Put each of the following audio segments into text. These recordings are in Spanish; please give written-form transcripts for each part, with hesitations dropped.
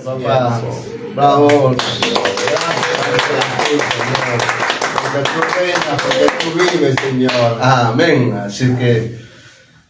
papá. Bravo. Porque tú reinas, porque tú vives, Señor. Amén. Así que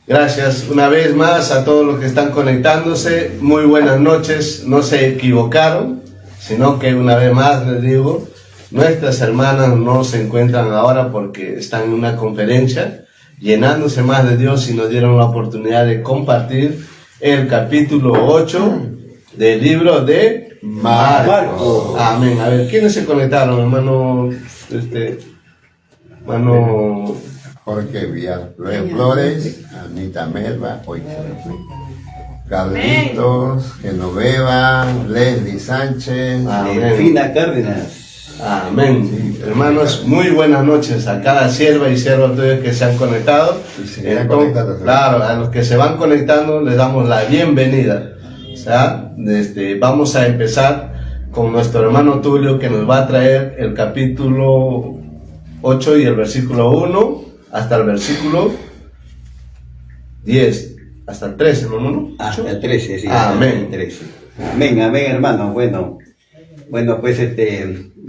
gracias una vez más a todos los que están conectándose. Muy buenas noches. No se equivocaron, sino que una vez más les digo, nuestras hermanas no se encuentran ahora porque están en una conferencia, llenándose más de Dios, y nos dieron la oportunidad de compartir el capítulo 8 del libro de Marcos. Amén. A ver, ¿quiénes se conectaron, hermano? Hermano Jorge Villar Flores, Anita Melba, Carlitos, Genoveva, Leslie Sánchez, Delfina Cárdenas. Amén. Sí, hermanos, muy buenas noches a cada sierva y siervo tuyos que se han conectado. Claro, a los que se van conectando les damos la bienvenida. O sea, vamos a empezar con nuestro hermano Tulio, que nos va a traer el capítulo 8 y el versículo 1 hasta el versículo 10, hasta el 13, ¿no? Hasta el 13, sí. Amén. 13. Amén, amén, hermano. Bueno, pues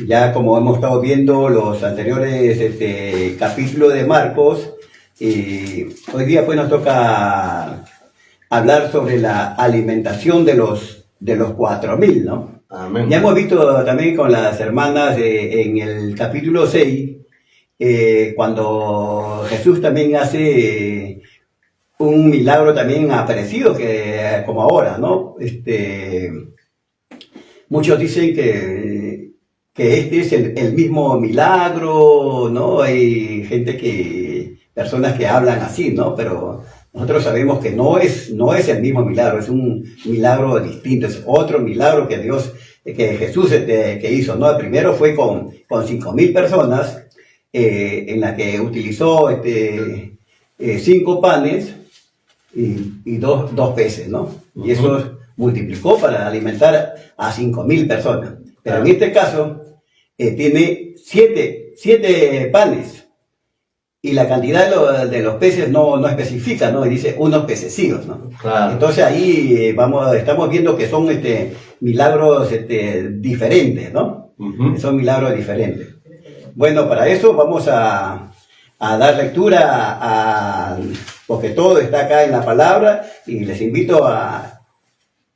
ya como hemos estado viendo los anteriores capítulos de Marcos, hoy día pues nos toca hablar sobre la alimentación de los 4,000, ¿no? Amén. Ya hemos visto también con las hermanas en el capítulo 6, cuando Jesús también hace un milagro también parecido que como ahora, ¿no? Muchos dicen que este es el mismo milagro, ¿no? Hay personas que hablan así, ¿no? Pero nosotros sabemos que no es el mismo milagro, es un milagro distinto, es otro milagro que Jesús que hizo, ¿no? El primero fue con 5,000 personas, en la que utilizó 5 panes y dos peces, ¿no? Y eso multiplicó para alimentar a 5,000 personas. Pero en este caso tiene 7 panes, y la cantidad de los peces no especifica, ¿no? Y dice unos pececillos, ¿no? Claro. Entonces ahí estamos viendo que son milagros diferentes, ¿no? Son milagros diferentes. Bueno, para eso vamos a dar lectura porque todo está acá en la palabra, y les invito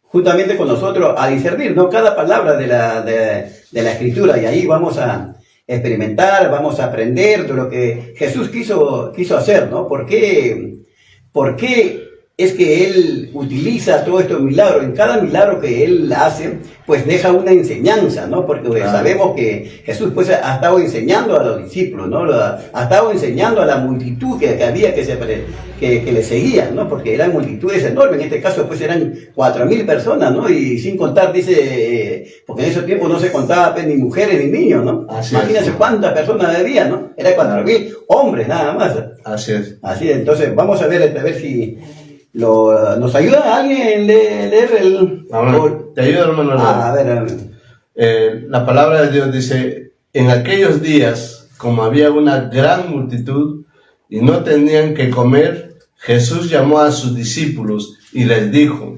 juntamente con nosotros a discernir, ¿no? Cada palabra de la escritura, y ahí vamos a experimentar, vamos a aprender de lo que Jesús quiso hacer, ¿no? ¿Por qué es que Él utiliza todos estos milagros? En cada milagro que Él hace, pues deja una enseñanza, ¿no? Porque sabemos que Jesús pues ha estado enseñando a los discípulos, ¿no? Ha estado enseñando a la multitud que había que le seguían, ¿no? Porque eran multitudes enormes. En este caso pues eran 4,000 personas, ¿no? Y sin contar, dice, porque en ese tiempo no se contaba pues, ni mujeres ni niños, ¿no? Imagínense cuántas personas había, ¿no? Eran 4,000 hombres nada más. Así es. Así es. Entonces vamos a ver si ¿nos ayuda alguien a leer ¿Te ayuda, hermano? A ver. La palabra de Dios dice: en aquellos días, como había una gran multitud y no tenían que comer, Jesús llamó a sus discípulos y les dijo: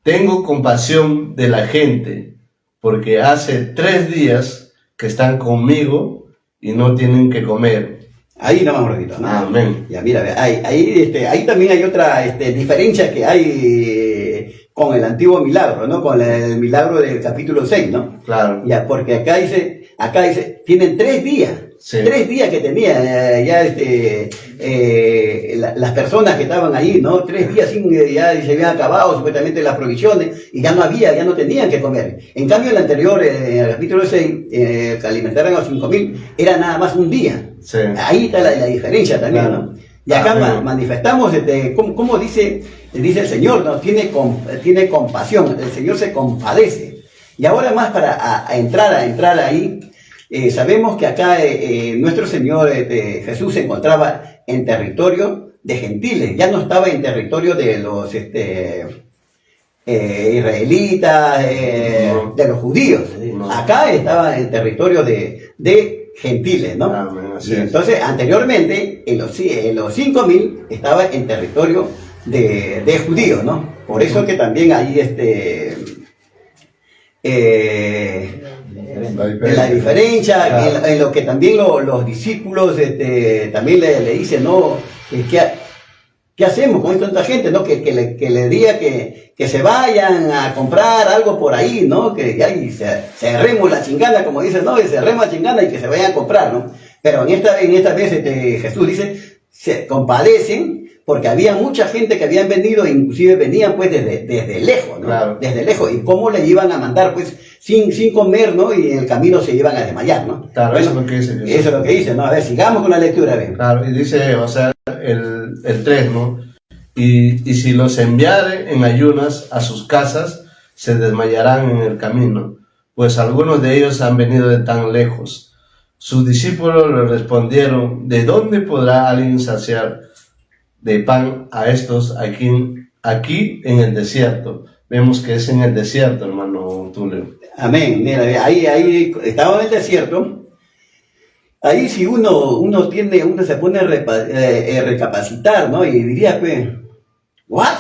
tengo compasión de la gente, porque hace 3 días que están conmigo y no tienen que comer. Ahí no más repito, ¿no? Amén. Ya mira, ahí también hay otra diferencia que hay con el antiguo milagro, ¿no? Con el milagro del capítulo 6, ¿no? Claro. Ya, porque acá dice, tienen 3 días. Sí. 3 días que tenía las personas que estaban ahí, ¿no? 3 días ya se habían acabado supuestamente las provisiones, y ya no tenían que comer. En cambio, el anterior, el capítulo 6, que alimentaron a los 5,000, era nada más un día. Sí. Ahí está la diferencia también, claro, ¿no? Y acá manifestamos, ¿cómo dice el Señor, ¿no? Tiene compasión, el Señor se compadece. Y ahora más para entrar ahí, sabemos que acá nuestro Señor Jesús se encontraba en territorio de gentiles, ya no estaba en territorio de los israelitas, de los judíos. Acá estaba en territorio de gentiles, ¿no? Y entonces anteriormente en los 5,000 estaba en territorio de judíos, ¿no? Por eso que también ahí la diferencia, en lo que también los discípulos también le dicen, ¿no? ¿Qué hacemos con tanta gente, no? Que le diga que se vayan a comprar algo por ahí, ¿no? Que ahí cerremos la chingada, como dicen, ¿no? Que cerremos la chingada y que se vayan a comprar, ¿no? Pero en esta vez Jesús dice, se compadecen, porque había mucha gente que habían venido, inclusive venían pues desde lejos, ¿no? Claro. Desde lejos. ¿Y cómo le iban a mandar pues sin comer, ¿no? Y en el camino se iban a desmayar, ¿no? Claro, bueno, eso es lo que dice Jesús. Eso es lo que dice, ¿no? A ver, sigamos con la lectura, ven. Claro, y dice, o sea, el 3, ¿no? Y si los enviare en ayunas a sus casas, se desmayarán en el camino, pues algunos de ellos han venido de tan lejos. Sus discípulos le respondieron, ¿de dónde podrá alguien saciar de pan a estos aquí en el desierto? Vemos que es en el desierto, hermano Tulio. Amén. Mira, ahí estaba en el desierto. Ahí si uno se pone a recapacitar, ¿no? Y diría, pues, ¿what?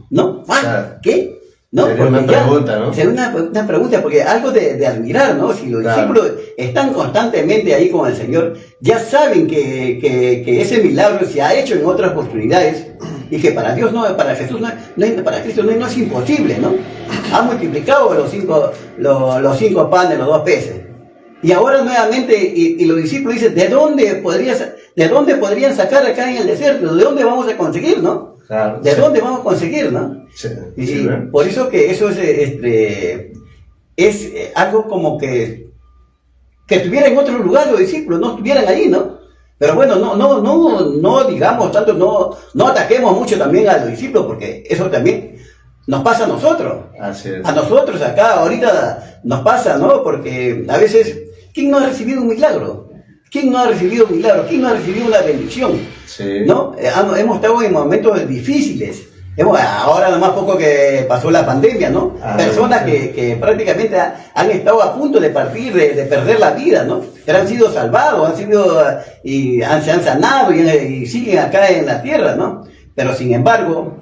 ¿No? ¿What? Claro. ¿Qué? ¿No? Sería una pregunta, ¿no? Sería una pregunta, porque algo de admirar, ¿no? Si los discípulos están constantemente ahí con el Señor, ya saben que ese milagro se ha hecho en otras oportunidades y que para Dios no, para Jesús para Cristo no es imposible, ¿no? Ha multiplicado los cinco panes, los 2 peces. Y ahora nuevamente, y los discípulos dicen, ¿de dónde podrían sacar acá en el desierto? ¿De dónde vamos a conseguir, no? Claro, ¿De dónde vamos a conseguir, no? Sí, Y sí, por eso que eso es algo como que estuviera en otro lugar los discípulos, no estuvieran ahí, ¿no? Pero bueno, no digamos tanto, no ataquemos mucho también a los discípulos, porque eso también nos pasa a nosotros. Así es. A nosotros acá ahorita nos pasa, ¿no? Porque a veces, ¿quién no ha recibido un milagro? ¿Quién no ha recibido un milagro? ¿Quién no ha recibido una bendición? Sí. ¿No? Hemos estado en momentos difíciles. Ahora nomás poco que pasó la pandemia, ¿no? Personas que prácticamente han estado a punto de partir, de perder la vida, ¿no? Pero han sido salvados, se han sanado y siguen acá en la tierra, ¿no? Pero sin embargo,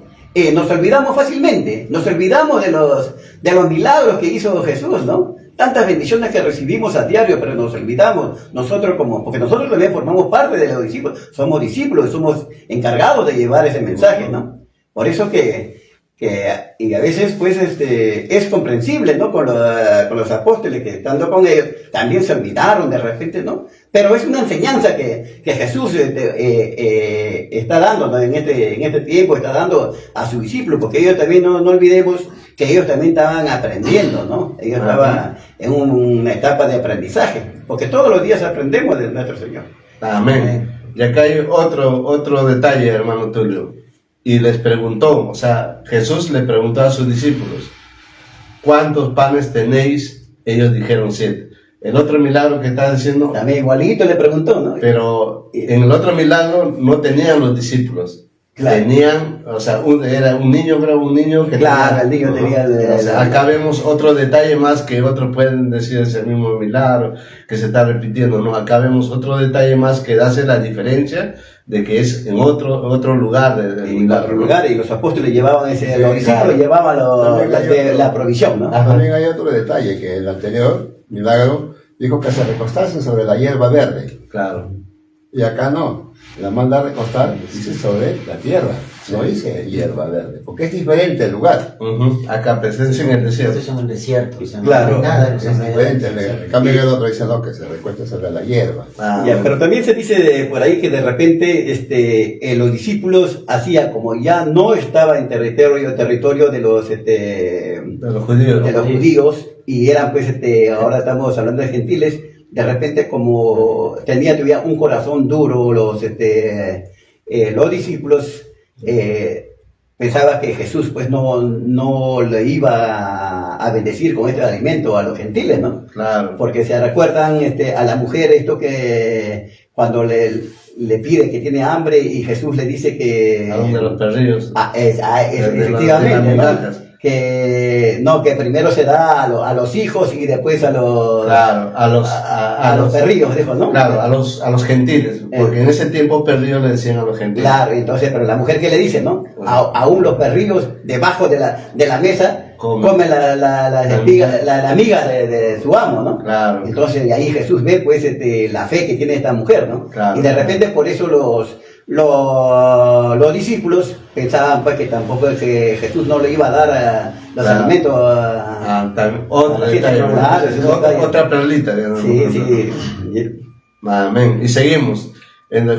nos olvidamos fácilmente, nos olvidamos de los milagros que hizo Jesús, ¿no? Tantas bendiciones que recibimos a diario, pero nos olvidamos, porque nosotros también formamos parte de los discípulos, somos encargados de llevar ese mensaje, ¿no? Por eso y a veces pues es comprensible, ¿no? Con los apóstoles que estando con ellos también se olvidaron de repente, ¿no? Pero es una enseñanza que Jesús está dando, ¿no? en este tiempo, está dando a sus discípulos, porque ellos también no olvidemos que ellos también estaban aprendiendo, ¿no? Ellos estaban en una etapa de aprendizaje, porque todos los días aprendemos de nuestro Señor. Amén. Y acá hay otro detalle, hermano Tulio. Y les preguntó, o sea, Jesús le preguntó a sus discípulos, ¿cuántos panes tenéis? Ellos dijeron 7. El otro milagro que está diciendo... También igualito le preguntó, ¿no? Pero en el otro milagro no tenían los discípulos. Claro. Tenían, o sea, era un niño que claro, el niño tenía... O sea, acá vemos otro detalle más que otros pueden decir es el mismo milagro, que se está repitiendo, ¿no? Acá vemos otro detalle más que hace la diferencia de que es en otro lugar en otro lugar, y los apóstoles llevaban los discípulos llevaban la provisión, ¿no? También hay otro detalle, que el anterior milagro dijo que se recostasen sobre la hierba verde. Claro. Y acá no, la manda a recostar, dice sobre la tierra, no dice hierba verde, porque es diferente el lugar. Acá presencia en el desierto. Eso es en el desierto, o sea, claro, no hay nada. Es diferente, en cambio el otro dice no, que se recueste sobre la hierba. Pero también se dice por ahí que de repente los discípulos hacían como ya no estaba en territorio de los judíos, y eran pues ahora estamos hablando de gentiles. De repente, como todavía un corazón duro, los discípulos pensaban que Jesús pues no le iba a bendecir con este alimento a los gentiles, ¿no? Claro. Porque se recuerdan a la mujer que cuando le pide que tiene hambre y Jesús le dice que... A donde los perrillos. Efectivamente, ¿no? Que primero se da a los hijos y después a los perrillos, dijo, ¿no? Claro, a los gentiles, porque en ese tiempo perrillos le decían a los gentiles. Claro, entonces, pero la mujer, ¿qué le dice, no? Aún los perrillos debajo de la mesa come la amiga de su amo, ¿no? Claro. Entonces ahí Jesús ve pues la fe que tiene esta mujer, ¿no? Claro. Y de repente por eso los discípulos pensaban pues que tampoco que Jesús no le iba a dar los alimentos otra perlita. Sí, sí. Amén. Y seguimos.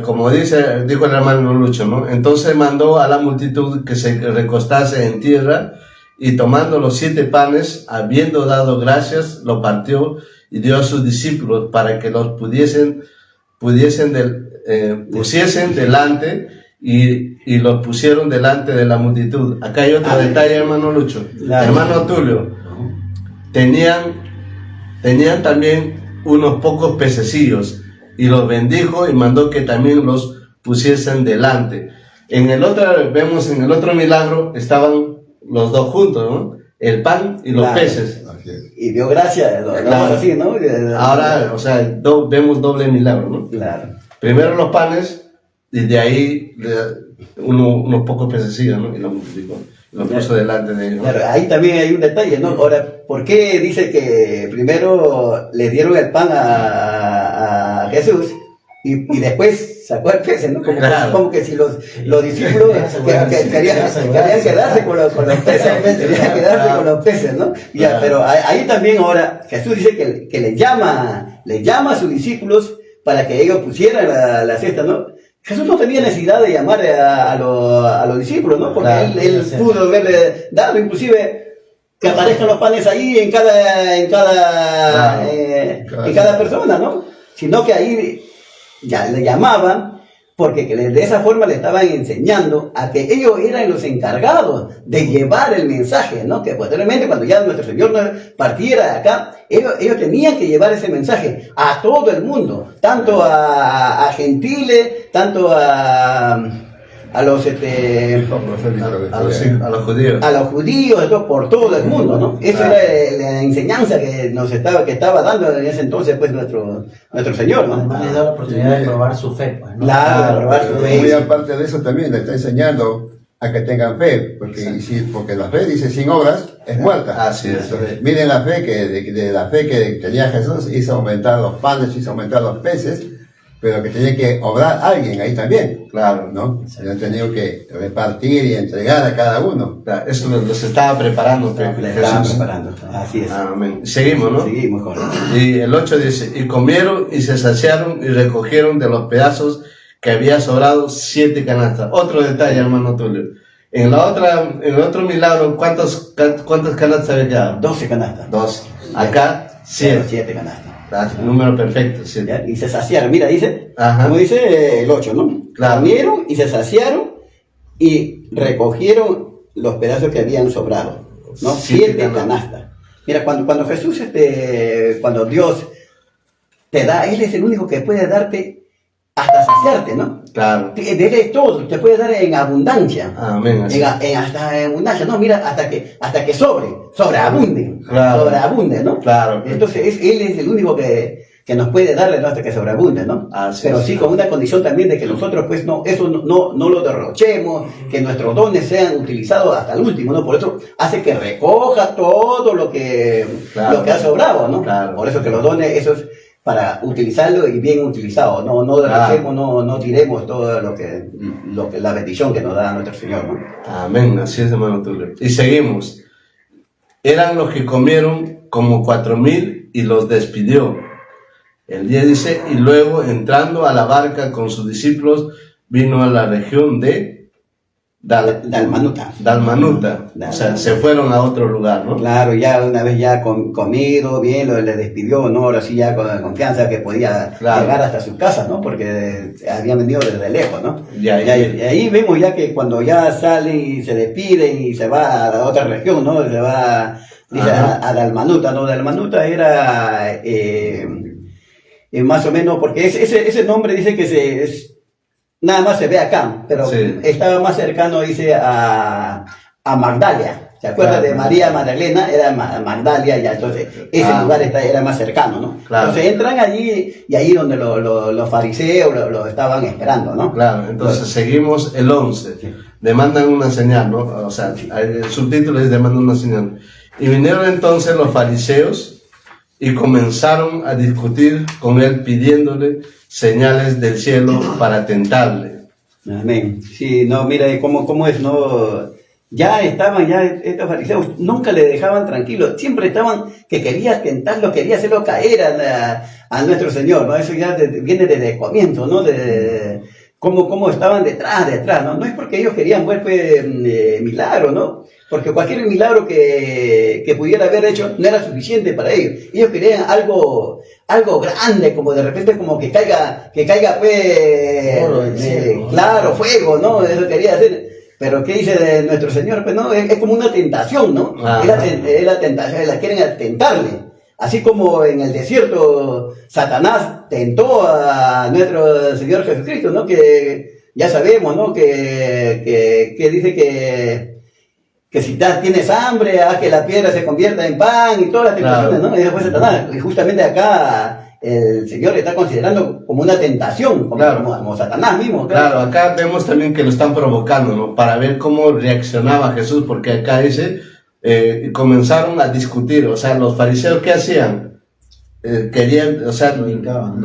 Como dijo el hermano Lucho, ¿no? Entonces mandó a la multitud que se recostase en tierra y tomando los 7 panes, habiendo dado gracias, lo partió y dio a sus discípulos para que los pusiesen delante y los pusieron delante de la multitud. Acá hay otro detalle, hermano Lucho. Hermano Tulio, tenían también unos pocos pececillos y los bendijo y mandó que también los pusiesen delante. Vemos en el otro milagro, estaban los dos juntos, ¿no? El pan y los peces. Y dio gracias, claro. Así, ¿no? Ahora, o sea, vemos doble milagro, ¿no? Claro. Primero los panes y de ahí unos pocos pececillos, ¿no? Y lo multiplicó, lo puso delante de ellos. Claro, ahí también hay un detalle, ¿no? Ahora, ¿por qué dice que primero le dieron el pan a Jesús y después sacó el pez, ¿no? Como que si los discípulos querían quedarse con los peces, ¿no? Ya, pero ahí también ahora Jesús dice que le llama a sus discípulos para que ellos pusieran la cesta, ¿no? Jesús no tenía necesidad de llamar a los discípulos, ¿no? Porque él pudo haberle dado, inclusive que aparezcan los panes ahí en cada persona, ¿no? Sino que ahí ya le llamaban porque de esa forma le estaban enseñando a que ellos eran los encargados de llevar el mensaje, ¿no? Que posteriormente cuando ya nuestro Señor partiera de acá, ellos tenían que llevar ese mensaje a todo el mundo, tanto a gentiles, tanto a los judíos, por todo el mundo, ¿no? Esa era la enseñanza que estaba dando en ese entonces pues nuestro Señor, ¿no? Además les da la oportunidad de probar su fe, pues, ¿no? Claro, de probar su fe. Muy aparte de eso también le está enseñando a que tengan fe, porque la fe dice sin obras es muerta. Así es. Entonces, miren la fe de la fe que tenía Jesús, hizo aumentar los panes, hizo aumentar los peces, pero que tenía que obrar alguien ahí también, claro, ¿no? Se han tenido que repartir y entregar a cada uno. Claro, eso los estaba preparando. Así es. Amén. Seguimos, ¿no? Seguimos, correcto. Y el 8 dice, y comieron y se saciaron y recogieron de los pedazos que había sobrado 7 canastas. Otro detalle, hermano Tulio. En el otro milagro, ¿cuántas canastas había quedado? 12 canastas. 12. Acá, 7. 7 canastas. Número perfecto, 7. Y se saciaron, mira, dice, Ajá. como dice el 8, ¿no? Claro. Comieron y se saciaron y recogieron los pedazos que habían sobrado, ¿no? 7 canastas. Mira, cuando Jesús, cuando Dios te da, Él es el único que puede darte hasta saciarte, ¿no? Claro. De Él es todo, te puede dar en abundancia. Amén. Hasta en abundancia, no, mira, hasta que sobreabunde. Claro. Sobreabunde, ¿no? Claro. Entonces, Él es el único que nos puede darle, ¿no? Hasta que sobreabunde, ¿no? Pero sí con una condición también de que nosotros, pues, eso no lo derrochemos, que nuestros dones sean utilizados hasta el último, ¿no? Por eso hace que recoja todo lo que ha sobrado, ¿no? Claro. Por eso que los dones, eso es para utilizarlo y bien utilizado, no derrochemos, no tiremos todo lo que la bendición que nos da nuestro Señor, ¿no? Amén, así es, hermano Tulio. Y seguimos. Eran los que comieron como 4,000 y los despidió. El 10 dice, y luego entrando a la barca con sus discípulos, vino a la región de Dalmanuta. O sea, se fueron a otro lugar, ¿no? Claro, ya una vez ya comido bien, le despidió, ¿no? Ahora sí ya con la confianza que podía llegar hasta su casa, ¿no? Porque habían venido desde lejos, ¿no? Y ahí vemos ya que cuando ya sale y se despide y se va a la otra región, ¿no? Se va, dice, a Dalmanuta, ¿no? Dalmanuta era más o menos, porque ese nombre dice que nada más se ve acá, pero estaba más cercano, dice, a Magdalia. ¿Se acuerda de María Magdalena? Era Magdalia, ya entonces ese lugar era más cercano, ¿no? Claro. Entonces entran allí y ahí donde los fariseos lo estaban esperando, ¿no? Claro, entonces seguimos el 11. demandan una señal, ¿no? O sea, el subtítulo es demandan una señal. Y vinieron entonces los fariseos y comenzaron a discutir con él pidiéndole señales del cielo para tentarle. Amén. Sí, no, mira cómo es, no. Ya estos fariseos nunca le dejaban tranquilo, siempre estaban que quería tentarlo, quería hacerlo caer a nuestro Señor, ¿no? Eso ya viene desde el comienzo, ¿no? Cómo estaban detrás, ¿no? No es porque ellos querían ver milagro, ¿no? Porque cualquier milagro que pudiera haber hecho no era suficiente para ellos. Ellos querían algo grande, como de repente como que caiga claro, fuego, ¿no? Eso quería hacer. Pero ¿qué dice de nuestro Señor? Pues no, es como una tentación, ¿no? Es la tentación, la quieren tentarle. Así como en el desierto Satanás tentó a nuestro Señor Jesucristo, ¿no? Que ya sabemos, ¿no? Que dice que si tienes hambre, haz que la piedra se convierta en pan y todas las tentaciones, ¿no? Y después Satanás. Y justamente acá el Señor está considerando como una tentación, como Satanás mismo. Claro, acá vemos también que lo están provocando, ¿no? Para ver cómo reaccionaba Jesús, porque acá dice, comenzaron a discutir, o sea, los fariseos, ¿qué hacían? Querían, o sea,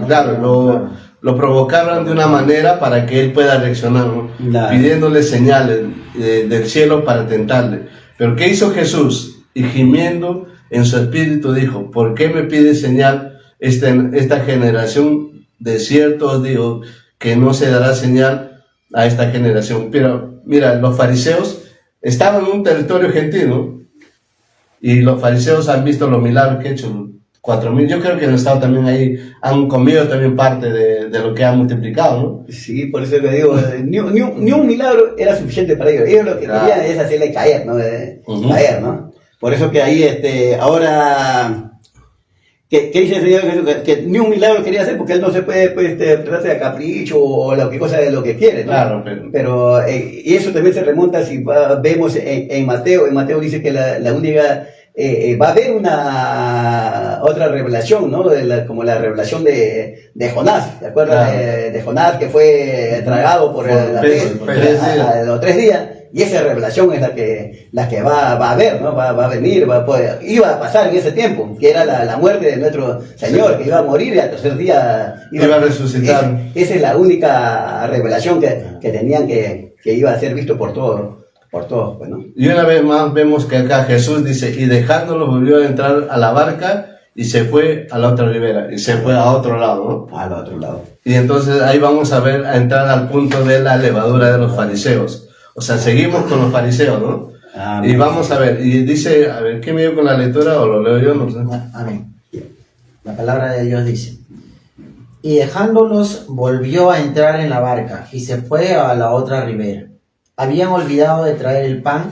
claro, lo provocaban de una manera para que él pueda reaccionar, ¿no? Pidiéndole señales del cielo para tentarle. Pero ¿qué hizo Jesús? Y gimiendo en su espíritu dijo, ¿por qué me pide señal esta generación? De cierto os digo que no se dará señal a esta generación. Pero mira, los fariseos estaban en un territorio gentil, ¿no? Y los fariseos han visto los milagros que ha hecho 4.000. Yo creo que han estado también ahí, han comido también parte de lo que han multiplicado, ¿no? Sí, por eso le digo, ni un milagro era suficiente para ellos. Ellos lo que querían es hacerle caer, ¿no? Caer, ¿no? Por eso que ahí, ahora... ¿Qué dice el Señor Jesús? Que ni un milagro quería hacer porque él no se puede prestarse a capricho o cosa de lo que quiere, ¿no? Claro, pero y eso también se remonta si vemos en Mateo. En Mateo dice que la única va a haber otra revelación, ¿no? Como la revelación de Jonás, ¿te acuerdas? Claro. De Jonás, que fue tragado por la pez a los 3 días. Y esa revelación es la que va a haber, ¿no? Va a venir, iba a pasar en ese tiempo, que era la muerte de nuestro Señor, que iba a morir y al tercer día iba a resucitar. Esa es la única revelación que tenían que iba a ser visto por todos, pues, ¿no? Y una vez más vemos que acá Jesús dice, y dejándolo volvió a entrar a la barca y se fue a la otra ribera, y se fue a otro lado, ¿no? Al otro lado. Y entonces ahí vamos a entrar al punto de la levadura de los fariseos. O sea, seguimos con los fariseos, ¿no? Amén. Y vamos a ver, y dice, a ver, ¿qué me dio con la lectura o lo leo yo? No sé. Amén. La palabra de Dios dice, y dejándolos volvió a entrar en la barca y se fue a la otra ribera. Habían olvidado de traer el pan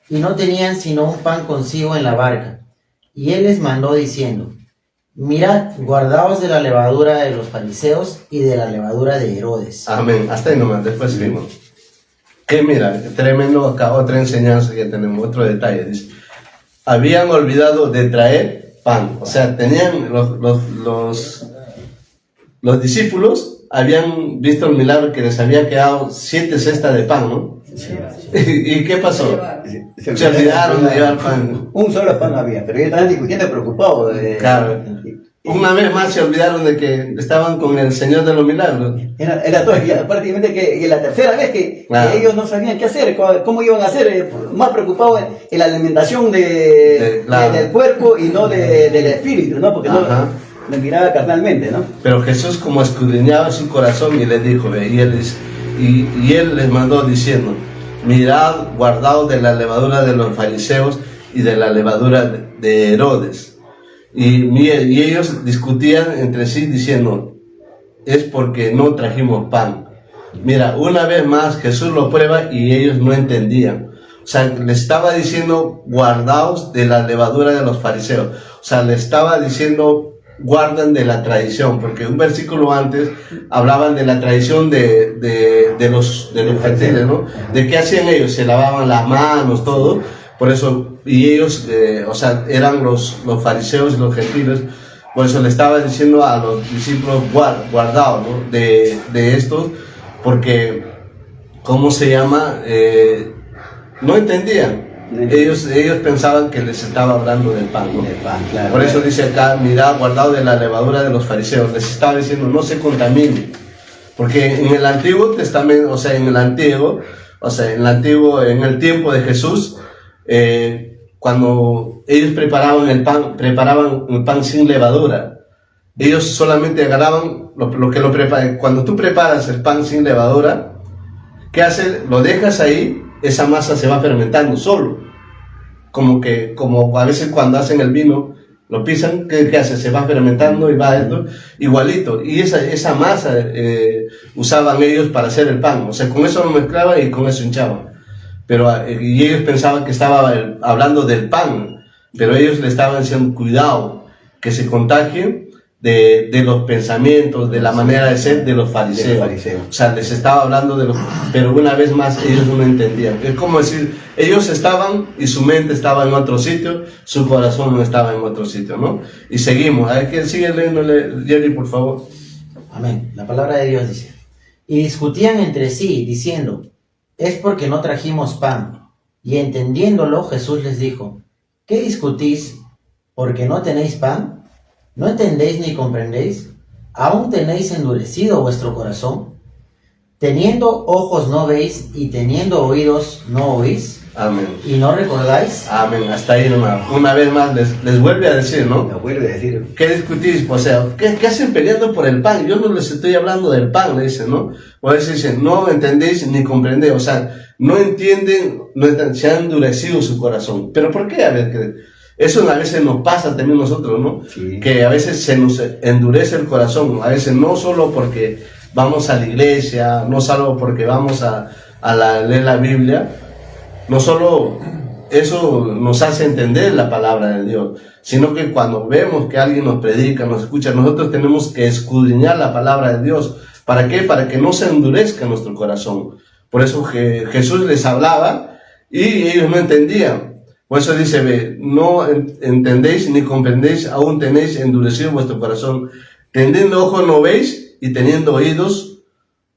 y no tenían sino un pan consigo en la barca. Y él les mandó diciendo, mirad, guardaos de la levadura de los fariseos y de la levadura de Herodes. Amén, hasta ahí nomás, después seguimos. Que mira, tremendo acá, otra enseñanza que tenemos, otro detalle, dice, habían olvidado de traer pan, o sea, tenían los discípulos habían visto el milagro que les había quedado 7 cestas de pan, ¿no? Sí. ¿Y qué pasó? Se olvidaron de llevar pan. Un solo pan había, pero ellos estaban discutiendo preocupados. Claro. Una vez más se olvidaron de que estaban con el Señor de los Milagros. Era todo, prácticamente que la tercera vez que ellos no sabían qué hacer, cómo iban a hacer, más preocupados en la alimentación del cuerpo y no del espíritu, ¿no? Porque no le miraba carnalmente, ¿no? Pero Jesús como escudriñaba su corazón y les dijo, y él les mandó diciendo, mirad, guardaos de la levadura de los fariseos y de la levadura de Herodes. Y ellos discutían entre sí diciendo, es porque no trajimos pan. Mira, una vez más Jesús lo prueba y ellos no entendían. O sea, le estaba diciendo, guardaos de la levadura de los fariseos. O sea, le estaba diciendo, guardan de la tradición, porque un versículo antes hablaban de la tradición de los gentiles, ¿no? De qué hacían ellos, se lavaban las manos, todo. Por eso, y ellos, o sea, eran los fariseos y los gentiles, por eso le estaba diciendo a los discípulos, guardaos, ¿no? de estos, porque ¿cómo se llama? No entendían. Ellos pensaban que les estaba hablando del pan, ¿no? El pan, claro. Por eso dice acá, mirad, guardado de la levadura de los fariseos. Les estaba diciendo, no se contaminen. Porque en el Antiguo Testamento, en el tiempo de Jesús, cuando ellos preparaban el pan sin levadura. Ellos solamente agarraban lo que lo preparan. Cuando tú preparas el pan sin levadura, ¿qué haces? Lo dejas ahí, esa masa se va fermentando solo. Como a veces cuando hacen el vino, lo pisan, ¿qué hace? Se va fermentando y va esto, igualito. Y esa masa usaban ellos para hacer el pan. O sea, con eso lo mezclaban y con eso hinchaban. Y ellos pensaban que estaba hablando del pan, pero ellos le estaban diciendo, cuidado, que se contagien de los pensamientos, de la manera de ser de los fariseos. O sea, les estaba hablando pero una vez más ellos no entendían. Es como decir, ellos estaban y su mente estaba en otro sitio, su corazón no estaba en otro sitio, ¿no? Y seguimos. A ver, ¿quién sigue leyéndole, Jerry, por favor? Amén. La palabra de Dios dice: y discutían entre sí, diciendo, es porque no trajimos pan. Y entendiéndolo, Jesús les dijo, ¿qué discutís? ¿Porque no tenéis pan? ¿No entendéis ni comprendéis? ¿Aún tenéis endurecido vuestro corazón? ¿Teniendo ojos no veis y teniendo oídos no oís? Amén. ¿Y no recordáis? Amén. Hasta ahí nomás. Una vez más les vuelve a decir, ¿no? Lo vuelve a decir. ¿Qué discutís? O sea, ¿qué hacen peleando por el pan? Yo no les estoy hablando del pan, le dicen, ¿no? O a veces dicen, no entendéis ni comprendéis. O sea, no entienden, se ha endurecido su corazón. ¿Pero por qué? A ver, eso a veces nos pasa también nosotros, ¿no? Sí. Que a veces se nos endurece el corazón. A veces no solo porque vamos a la iglesia, no solo porque vamos a leer la Biblia. No solo eso nos hace entender la palabra de Dios, sino que cuando vemos que alguien nos predica, nos escucha, nosotros tenemos que escudriñar la palabra de Dios. ¿Para qué? Para que no se endurezca nuestro corazón. Por eso Jesús les hablaba y ellos no entendían. Por eso dice, no entendéis ni comprendéis, aún tenéis endurecido vuestro corazón. Teniendo ojos no veis y teniendo oídos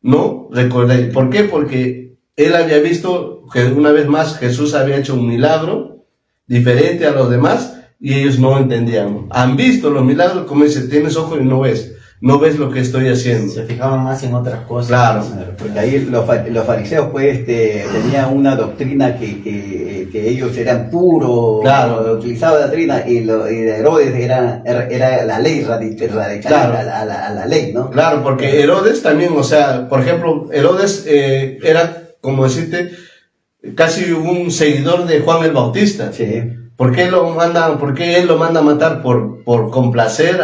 no recordáis. ¿Por qué? Porque él había visto que una vez más Jesús había hecho un milagro diferente a los demás y ellos no entendían. Han visto los milagros, como dice, tienes ojos y no ves lo que estoy haciendo. Se fijaban más en otras cosas. Claro. Porque ahí los fariseos pues tenían una doctrina que ellos eran puros, Claro. utilizaban la doctrina y de Herodes era la ley radical, Claro. a la ley, ¿no? Claro, porque Herodes también, o sea, por ejemplo, Herodes era, como decirte, casi un seguidor de Juan el Bautista. Sí. ¿Por qué él lo manda a matar? Por complacer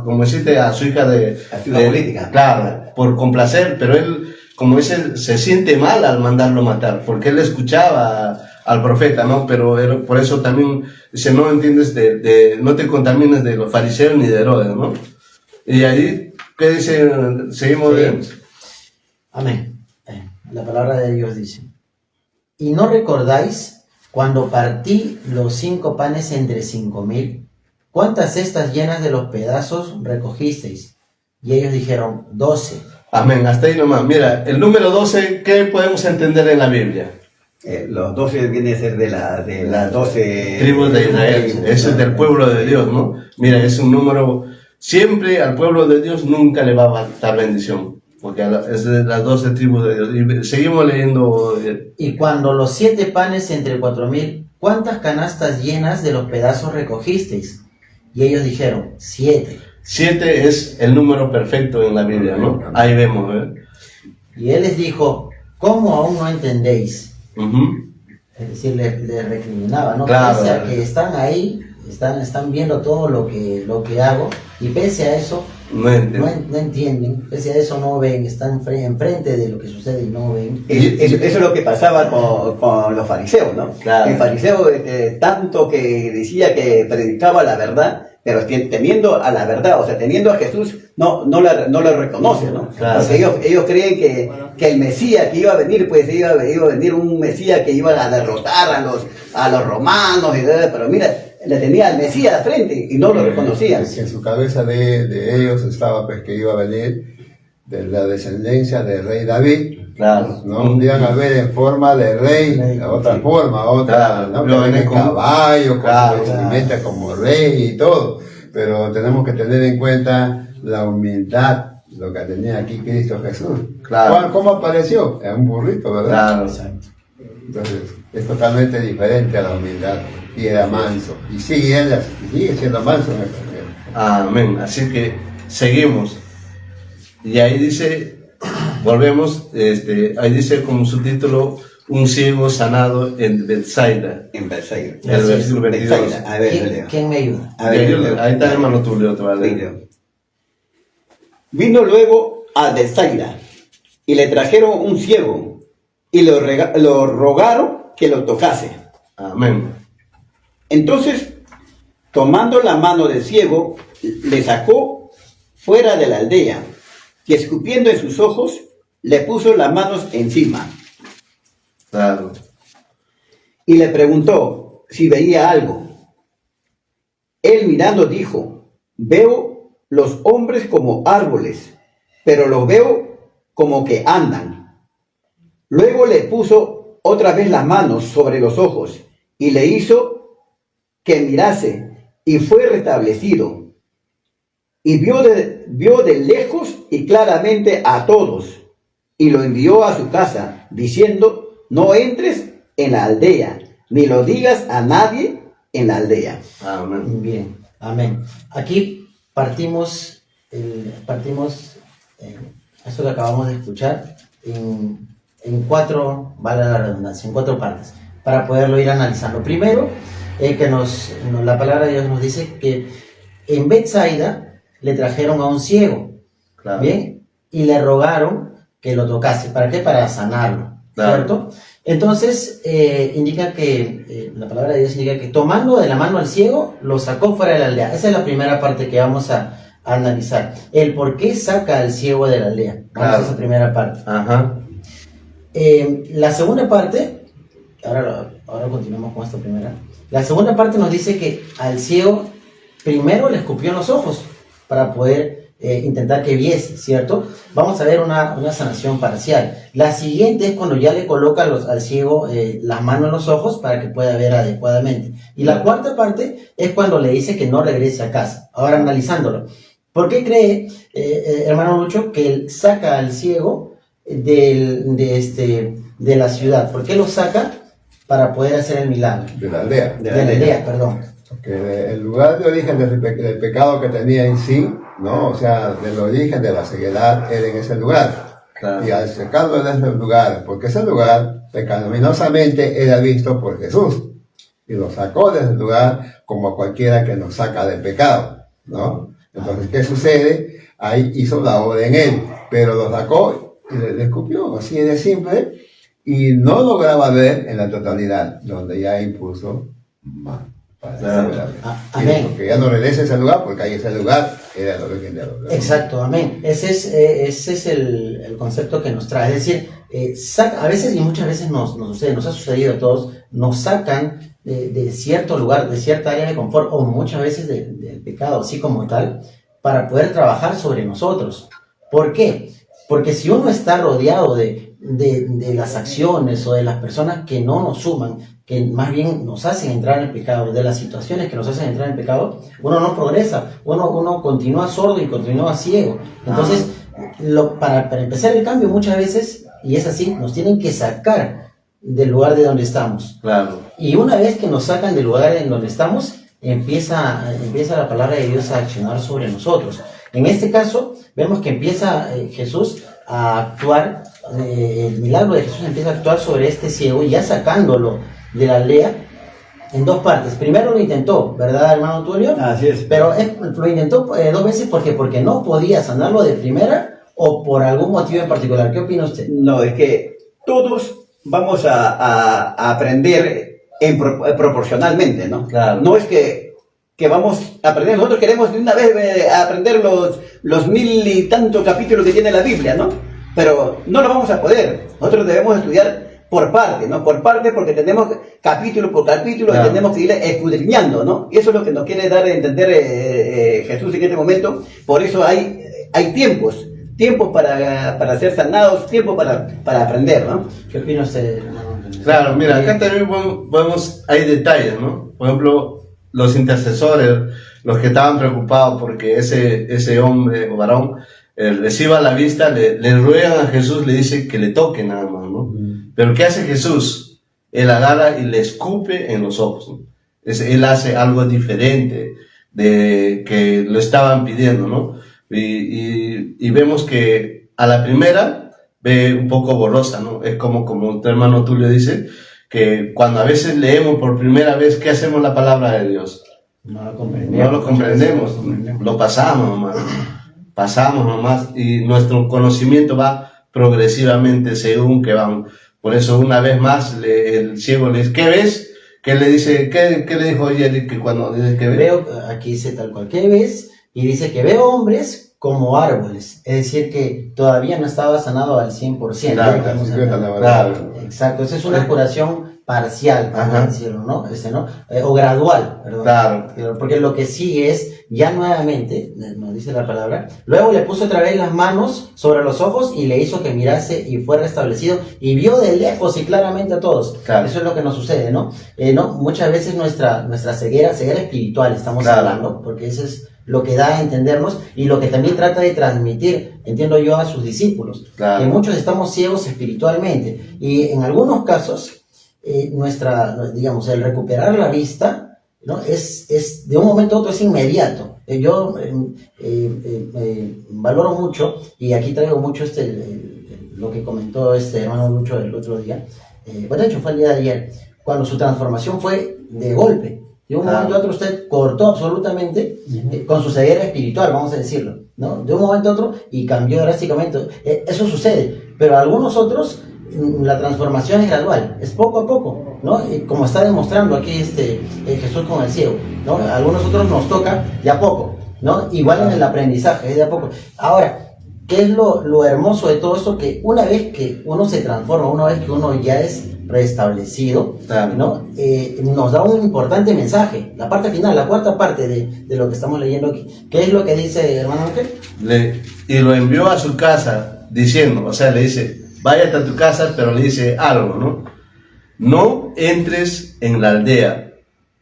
como decirte, a su hija de política. Claro, por complacer, pero él, como dice, se siente mal al mandarlo matar, porque él escuchaba al profeta, ¿no? Pero por eso también dice, no entiendes no te contamines de los fariseos ni de Herodes, ¿no? Y ahí, ¿qué dice? Seguimos bien. Amén. La palabra de Dios dice: ¿y no recordáis cuando partí los 5 panes entre 5,000? ¿Cuántas cestas llenas de los pedazos recogisteis? Y ellos dijeron, 12. Amén, hasta ahí nomás. Mira, el número 12, ¿qué podemos entender en la Biblia? Los 12 viene a ser de las 12 Tribus de Israel. Eso es del pueblo de Dios, ¿no? Mira, es un número, siempre al pueblo de Dios nunca le va a faltar bendición, porque es de las 12 tribus de Dios. Y seguimos leyendo. Y cuando los 7 panes entre 4,000, ¿cuántas canastas llenas de los pedazos recogisteis? Y ellos dijeron, 7. 7 es el número perfecto en la Biblia, ¿no? Ahí vemos, ¿eh? Y él les dijo, ¿cómo aún no entendéis? Uh-huh. Es decir, le recriminaba, ¿no? Claro. Pese a que están ahí, están viendo todo lo que hago, y pese a eso, No entiendo. no entienden, pese a eso no ven, están enfrente de lo que sucede y no ven. Eso es lo que pasaba con los fariseos, ¿no? Claro. El fariseo, tanto que decía que predicaba la verdad, pero teniendo a la verdad, o sea, teniendo a Jesús, no lo reconoce, ¿no? Claro. Porque ellos creen que el Mesías que iba a venir, pues iba a venir un Mesías que iba a derrotar a los romanos, pero mira, le tenía al Mesías de frente y no lo reconocían. En su cabeza de ellos estaba pues que iba a venir de la descendencia del rey David, Claro. ¿no? Iban a ver en forma de rey, otra forma, otra, Claro. ¿no? Lo Que ven en como- caballo, Claro. con vestimenta como rey y todo. Pero tenemos que tener en cuenta la humildad, lo que tenía aquí Cristo Jesús. Claro. ¿Cómo apareció? En un burrito, ¿verdad? Claro. Exacto. Entonces, es totalmente diferente a la humildad. Y era manso. Y sigue siendo manso en el Evangelio. Amén. Así que seguimos. Y ahí dice, volvemos, ahí dice como subtítulo, un ciego sanado en Bethsaida. En Bethsaida. El versículo 22. Bethsaida. A ver, ¿Quién, leo. quién me ayuda? A ver, leo. Ahí está hermano Tulio, te va a Sí, leer. leo. Vino luego a Bethsaida y le trajeron un ciego y lo rogaron que lo tocase. Amén. Entonces, tomando la mano del ciego, le sacó fuera de la aldea y escupiendo en sus ojos, le puso las manos encima Claro. y le preguntó si veía algo. Él mirando dijo, veo los hombres como árboles, pero los veo como que andan. Luego le puso otra vez las manos sobre los ojos y le hizo que mirase y fue restablecido. Y vio de lejos y claramente a todos y lo envió a su casa diciendo, no entres en la aldea, ni lo digas a nadie en la aldea. Amén. Bien, amén. Aquí partimos eso que acabamos de escuchar en cuatro, vale la redundancia, en cuatro partes, para poderlo ir analizando. Primero, la palabra de Dios nos dice que en Bethsaida le trajeron a un ciego, Claro. ¿bien? Y le rogaron que lo tocase. ¿Para qué? Para sanarlo, Claro. ¿cierto? Entonces, indica que, la palabra de Dios indica que tomando de la mano al ciego, lo sacó fuera de la aldea. Esa es la primera parte que vamos a analizar. El por qué saca al ciego de la aldea. Vamos Claro. a esa primera parte. Ajá. La segunda parte, ahora continuamos con esta primera. La segunda parte nos dice que al ciego primero le escupió en los ojos para poder intentar que viese, ¿cierto? Vamos a ver una sanación parcial. La siguiente es cuando ya le coloca al ciego las manos en los ojos para que pueda ver adecuadamente. Y la cuarta parte es cuando le dice que no regrese a casa. Ahora analizándolo. ¿Por qué cree, hermano Lucho, que él saca al ciego de la ciudad? ¿Por qué lo saca? Para poder hacer el milagro. De la aldea. De la aldea, perdón. Porque el lugar de origen del pecado que tenía en sí, ¿no? O sea, del origen de la ceguedad era en ese lugar. Claro. Y al sacarlo de ese lugar, porque ese lugar pecaminosamente era visto por Jesús. Y lo sacó de ese lugar como cualquiera que nos saca del pecado, ¿no? Entonces, ¿qué sucede? Ahí hizo la obra en él, pero lo sacó y le escupió, así de simple, y no lograba ver en la totalidad, donde ya impuso más. Claro. Amén. Porque ya no regresa a ese lugar, porque ahí ese lugar era el origen de los. Exacto, amén. Ese es el concepto que nos trae. Es decir, a veces y muchas veces nos sucede, nos ha sucedido a todos, nos sacan de cierto lugar, de cierta área de confort, o muchas veces del pecado, así como tal, para poder trabajar sobre nosotros. ¿Por qué? Porque si uno está rodeado de las acciones o de las personas que no nos suman, que más bien nos hacen entrar en el pecado, de las situaciones que nos hacen entrar en el pecado, uno no progresa, uno continúa sordo y continúa ciego. Entonces, para empezar el cambio muchas veces, y es así, nos tienen que sacar del lugar de donde estamos. Claro. Y una vez que nos sacan del lugar en donde estamos, empieza la palabra de Dios a accionar sobre nosotros. En este caso, vemos que empieza Jesús a actuar, el milagro de Jesús empieza a actuar sobre este ciego, ya sacándolo de la aldea en dos partes. Primero lo intentó, ¿verdad, hermano Tulio? Así es. Pero lo intentó dos veces porque no podía sanarlo de primera o por algún motivo en particular. ¿Qué opina usted? No, es que todos vamos a aprender proporcionalmente, ¿no? Claro. No es que vamos a aprender, nosotros queremos de una vez aprender los 1000 y tantos capítulos que tiene la Biblia, ¿no? Pero no lo vamos a poder. Nosotros debemos estudiar por parte, ¿no? Por parte, porque tenemos capítulo por capítulo, Claro. y tenemos que ir escudriñando, ¿no? Y eso es lo que nos quiere dar a entender Jesús en este momento. Por eso hay tiempos tiempo para ser sanados, tiempo para aprender, ¿no? ¿Qué opina usted, hermano? Claro, mira, acá también hay detalles, ¿no? Por ejemplo, los intercesores, los que estaban preocupados porque ese hombre o varón reciba la vista, le ruegan a Jesús, le dice que le toque nada más, ¿no? Pero ¿qué hace Jesús? Él agarra y le escupe en los ojos, ¿no? Él hace algo diferente de que lo estaban pidiendo, ¿no? Y vemos que a la primera ve un poco borrosa, ¿no? Es como tu hermano Tulio dice, que cuando a veces leemos por primera vez, ¿qué hacemos la palabra de Dios? No lo comprendemos, lo pasamos nomás, y nuestro conocimiento va progresivamente según que vamos. Por eso una vez más el ciego le dice, ¿qué ves? ¿Qué le dice? ¿Qué le dijo ayer que cuando dice que ve? Veo, aquí dice tal cual, ¿qué ves? Y dice que veo hombres como árboles, es decir, que todavía no estaba sanado al 100%. Claro. Exacto, esa es una curación parcial, por decirlo, ¿no? O gradual, perdón. Claro. Porque lo que sigue es, ya nuevamente, nos dice la palabra, luego le puso otra vez las manos sobre los ojos y le hizo que mirase y fue restablecido y vio de lejos y claramente a todos. Claro. Eso es lo que nos sucede, ¿no? Muchas veces nuestra ceguera espiritual, estamos hablando, porque eso es lo que da a entendernos y lo que también trata de transmitir, entiendo yo, a sus discípulos, que muchos estamos ciegos espiritualmente y en algunos casos digamos, el recuperar la vista, ¿no? es de un momento a otro, es inmediato. Yo valoro mucho, y aquí traigo mucho lo que comentó hermano Lucho el otro día, bueno, de hecho fue el día de ayer, cuando su transformación fue de golpe. De un momento a otro usted cortó absolutamente con su ceguera espiritual, vamos a decirlo, ¿no? De un momento a otro y cambió drásticamente. Eso sucede, pero a algunos otros la transformación es gradual, es poco a poco, ¿no? Como está demostrando aquí Jesús con el ciego, ¿no? A algunos otros nos toca de a poco, ¿no? Igual en el aprendizaje, es de a poco. Ahora, ¿qué es lo hermoso de todo esto? Que una vez que uno se transforma, una vez que uno ya es restablecido, ¿no? Nos da un importante mensaje, la parte final, la cuarta parte de lo que estamos leyendo aquí. ¿Qué es lo que dice hermano Ángel? Y lo envió a su casa diciendo, o sea, le dice, váyate a tu casa, pero le dice algo, ¿no? No entres en la aldea,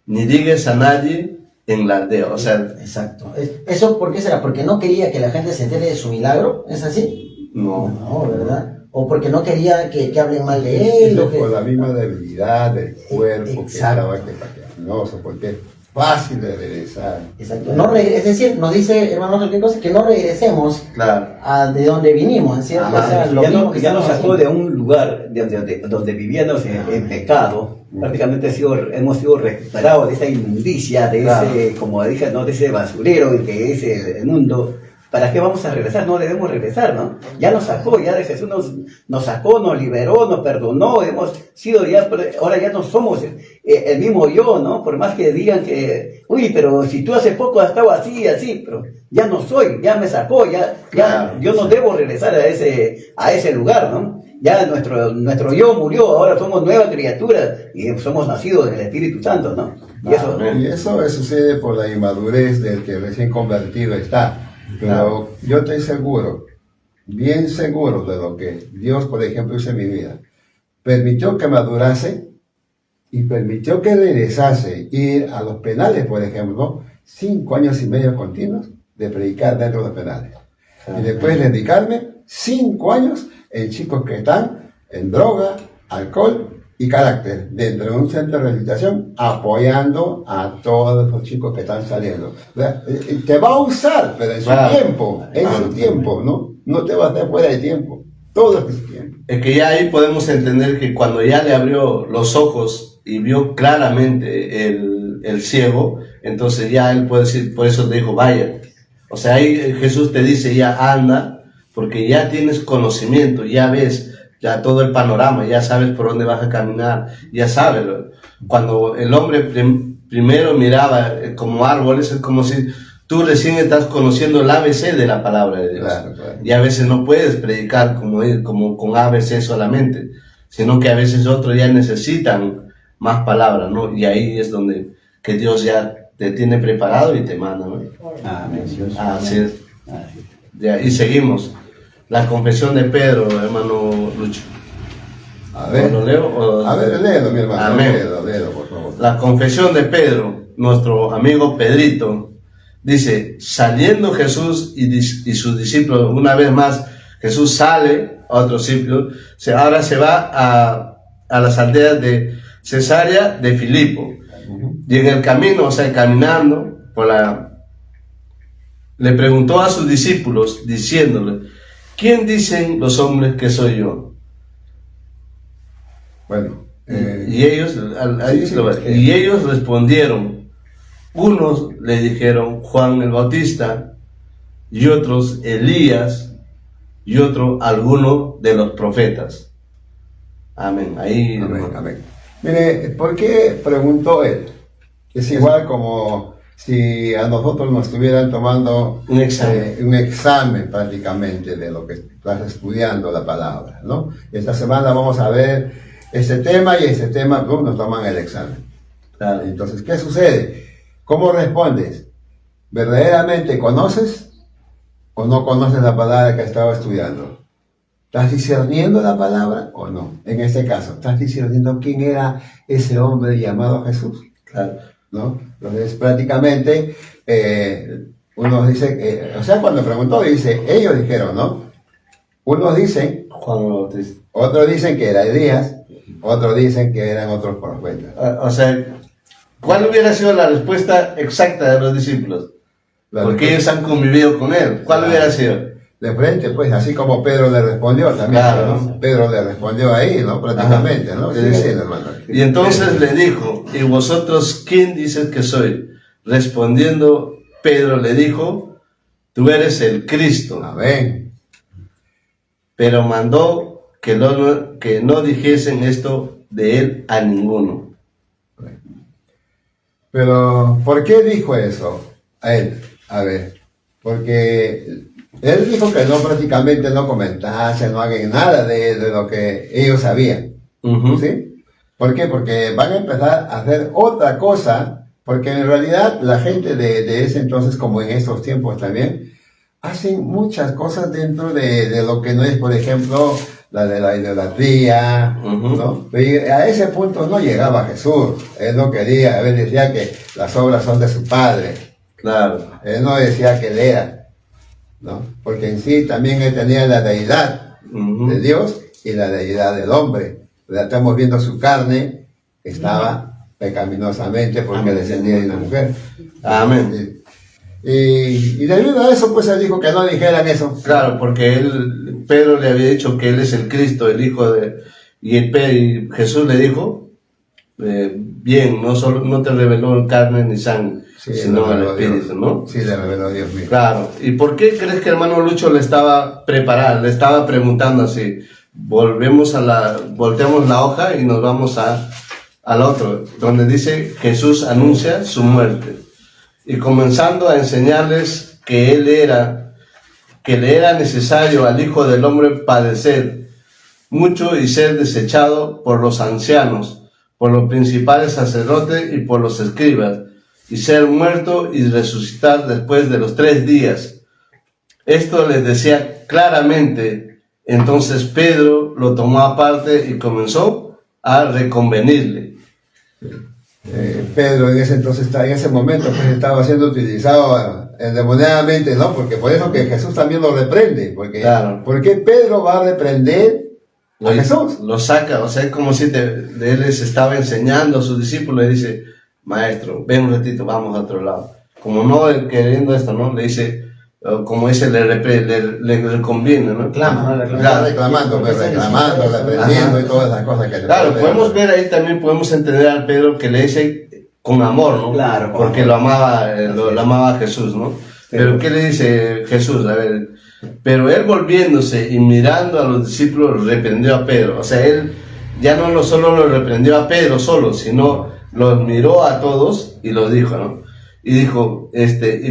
ni digas a nadie en la aldea, o sea... Exacto. ¿Eso por qué será? ¿Porque no quería que la gente se entere de su milagro? ¿Es así? No, ¿verdad? ¿O porque no quería que hablen mal de él? Por la misma debilidad del cuerpo. Exacto. Que estaba quebranoso, porque es fácil de regresar. Exacto. Es decir, nos dice, hermano Ángel, ¿qué cosa? Que no regresemos de donde vinimos, ¿cierto? O sea, ya nos sacó de un lugar donde vivíamos en pecado. Prácticamente hemos sido recuperados de esa inmundicia, de ese, como dije, ¿no? De ese basurero que es el mundo. ¿Para qué vamos a regresar? No debemos regresar, ¿no? Ya nos sacó, ya de Jesús nos sacó, nos liberó, nos perdonó, hemos sido ya, ahora ya no somos el mismo yo, ¿no? Por más que digan que, uy, pero si tú hace poco has estado así, pero ya no soy, ya me sacó, ya yo no debo regresar a ese lugar, ¿no? Ya nuestro yo murió, ahora somos nuevas criaturas y somos nacidos del Espíritu Santo, ¿no? Y eso sucede por la inmadurez del que recién convertido está. Pero yo estoy seguro, bien seguro de lo que Dios, por ejemplo, hizo en mi vida. Permitió que madurase y permitió que regresase, ir a los penales, por ejemplo, 5 años y medio continuos de predicar dentro de los penales. Y después dedicarme 5 años en chicos que están en droga, alcohol y carácter, dentro de un centro de rehabilitación, apoyando a todos los chicos que están saliendo. Te va a usar, pero en su tiempo, ¿no? No te va a hacer fuera de tiempo, todo es su tiempo. Es que ya ahí podemos entender que cuando ya le abrió los ojos y vio claramente el ciego, entonces ya él puede decir, por eso te dijo, vaya. O sea, ahí Jesús te dice, ya anda, porque ya tienes conocimiento, ya ves ya todo el panorama, ya sabes por dónde vas a caminar, ya sabes. Cuando el hombre primero miraba como árboles, es como si tú recién estás conociendo el ABC de la palabra de Dios. Claro. Y a veces no puedes predicar como con ABC solamente, sino que a veces otros ya necesitan más palabras, ¿no? Y ahí es donde que Dios ya te tiene preparado y te manda, ¿no? Amén. Así es. Ya, y seguimos. la confesión de Pedro, hermano Lucho. A ver, ¿Lo leo? a ver, léelo, mi hermano. Amén. Léelo, por favor. La confesión de Pedro, nuestro amigo Pedrito, dice, saliendo Jesús y sus discípulos, una vez más, Jesús sale a otros sitios, ahora se va a las aldeas de Cesarea de Filipo. Y en el camino, o sea, caminando, le preguntó a sus discípulos, diciéndole, ¿quién dicen los hombres que soy yo? Bueno, Y ellos, y ellos respondieron, unos le dijeron Juan el Bautista, y otros Elías, y otro alguno de los profetas. Amén. Ahí, amén, amén. Mire, ¿por qué preguntó él? Es igual como si a nosotros nos estuvieran tomando un examen. Un examen prácticamente de lo que estás estudiando la palabra, ¿no? Esta semana vamos a ver este tema y este tema nos toman el examen. Claro. Entonces, ¿qué sucede? ¿Cómo respondes? ¿Verdaderamente conoces o no conoces la palabra que estaba estudiando? ¿Estás discerniendo la palabra o no? En este caso, ¿estás discerniendo quién era ese hombre llamado Jesús? Claro. ¿No? Entonces, prácticamente, uno dice, o sea, cuando preguntó, dice, ellos dijeron, ¿no? Unos dicen, Juan el Bautista. otros dicen que era Elías, otros dicen que eran otros profetas. O sea, ¿cuál hubiera sido la respuesta exacta de los discípulos? Porque ellos han convivido con él. ¿Cuál hubiera sido? De frente, pues, así como Pedro le respondió también, Claro, ¿no? Pedro le respondió ahí, ¿no? Prácticamente, ajá, ¿no? sí, Sí, sí. hermano. Y entonces le dijo, ¿y vosotros quién dices que soy? Respondiendo, Pedro le dijo, tú eres el Cristo. Amén. Pero mandó que no dijesen esto de él a ninguno. Pero, ¿por qué dijo eso a él? A ver, porque él dijo que no, prácticamente no comentase, no hagan nada de lo que ellos sabían. Ujú. ¿Sí? ¿Por qué? Porque van a empezar a hacer otra cosa, porque en realidad la gente de ese entonces, como en estos tiempos también, hacen muchas cosas dentro de lo que no es, por ejemplo, la de la idolatría, Ujú. ¿no? Y a ese punto no llegaba Jesús. Él no quería, él decía que las obras son de su Padre. Claro. Él no decía que él era, ¿no? Porque en sí también él tenía la deidad Ujú. de Dios y la deidad del hombre. Ya estamos viendo su carne, estaba pecaminosamente porque Amén. descendía de una mujer. Amén. Y debido a eso, pues él dijo que no dijeran eso. Claro, porque Pedro le había dicho que él es el Cristo, el Hijo de... Y Jesús le dijo, bien, no te reveló en carne ni sangre, Sí, sino le el reveló Espíritu, Dios. ¿no? Sí, le reveló Dios mismo. Claro. ¿Y por qué crees que hermano Lucho le estaba preparando, le estaba preguntando así? Volteamos la hoja y nos vamos al otro, donde dice Jesús anuncia su muerte. Y comenzando a enseñarles que le era necesario al Hijo del Hombre padecer mucho y ser desechado por los ancianos, por los principales sacerdotes y por los escribas, y ser muerto y resucitar después de los 3 días. Esto les decía claramente. Entonces Pedro lo tomó aparte y comenzó a reconvenirle. Pedro en ese entonces, en ese momento, pues estaba siendo utilizado endemoniadamente, ¿no? Porque por eso que Jesús también lo reprende. Porque, Claro. ¿por qué Pedro va a reprender a Jesús? Lo saca, o sea, es como si él les estaba enseñando a sus discípulos y dice, maestro, ven un ratito, vamos a otro lado. Como no él queriendo esto, ¿no? Le dice, como dice, le conviene, ¿no? Reclama, ¿no? Claro. Reclamando, ¿Por qué está reclamando, diciendo eso? reprendiendo Ajá. y todas esas cosas que le Claro, ponen. podemos ver ahí también, podemos entender al Pedro que le dice con amor, ¿no? Claro, con porque amor. lo amaba a Jesús, ¿no? Pero ¿qué le dice Jesús? A ver, pero él volviéndose y mirando a los discípulos reprendió a Pedro. O sea, él ya no solo lo reprendió a Pedro solo, sino los miró a todos y los dijo, ¿no? Y dijo,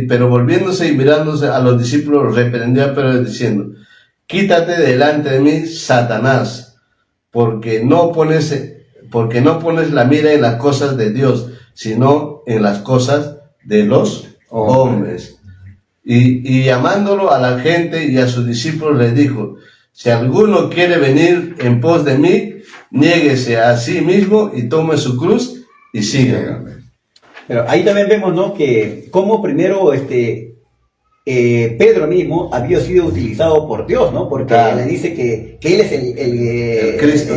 pero volviéndose y mirándose a los discípulos reprendió a Pedro diciendo, quítate delante de mí, Satanás, porque no pones la mira en las cosas de Dios, sino en las cosas de los hombres. Y llamándolo a la gente y a sus discípulos les dijo, si alguno quiere venir en pos de mí, niéguese a sí mismo y tome su cruz y sígueme. Pero ahí también vemos, ¿no?, que como primero Pedro mismo había sido utilizado por Dios, ¿no? Porque le dice que él es el